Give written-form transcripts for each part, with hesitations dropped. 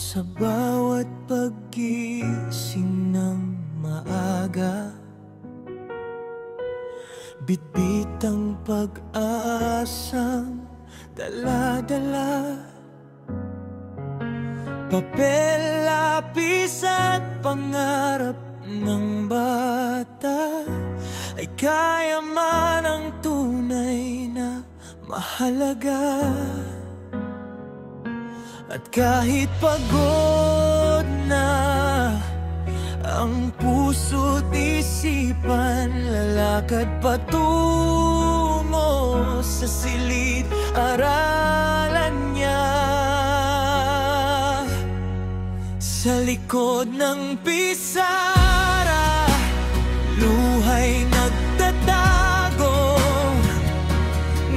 Sa bawat paggising ng maaga, bitbit ang pag-asang dala-dala. Papel, lapis at pangarap ng bata ay kaya man ang tunay na mahalaga. At kahit pagod na ang puso't isipan, lalakad patungo sa silid-aralan niya. Sa likod ng pisara, luha'y nagtatago,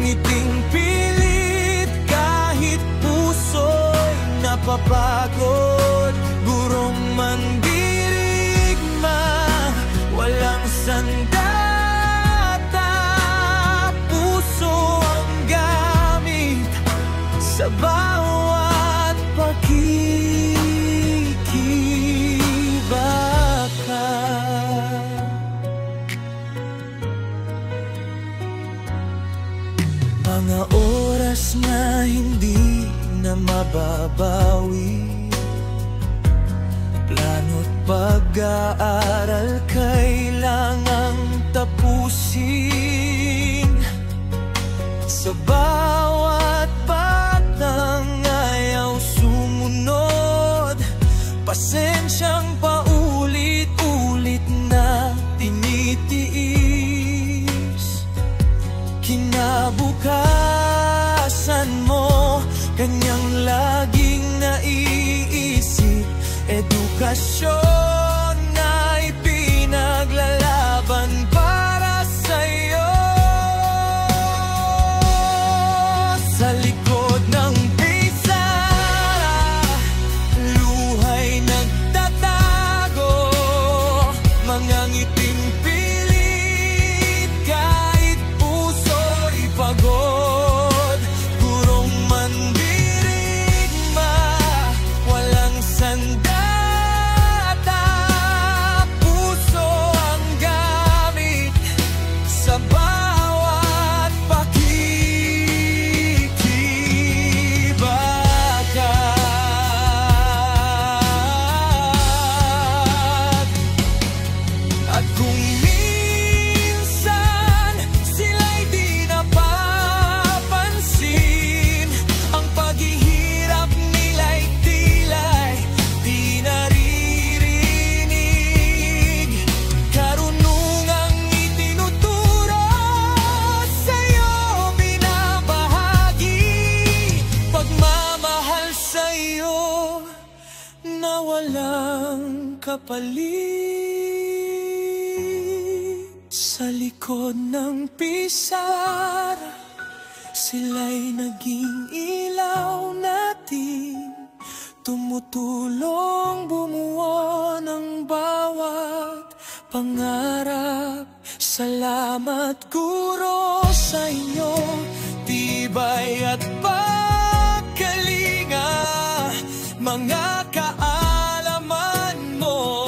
ngiting pilit kahit puso'y napapagod. Gurong mandirigma, walang sandata, puso ang gamit sa bawat pakikibaka. Mga oras na hindi na mababawi, plano't pag-aaral kailangang tapusin. Sa bawat batang ayaw sumunod, pasensyang paulit-ulit na tinitiis. Kinabukasan mo, kanyang laging naiisip. Edukasyon na ipinaglalaban para sa'yo. Sa likod ng pisara, luha'y nagtatago, mga ngiting pilit kahit puso'y pagod. Gurong mandirigma, walang sandata, puso ang gamit sa bawat pakikibaka. At kung minsan sila'y di napapansin, ang paghihirap nila'y tila'y di naririnig. Karunungang itinuturo sa'yo binabahagi, pagmamahal sa'yo na walang kapalit. Sa likod ng pisara, sila'y naging ilaw natin, tumutulong bumuo ng bawat pangarap. Salamat guro sa inyong tibay at pagkalinga, mga kaalaman mo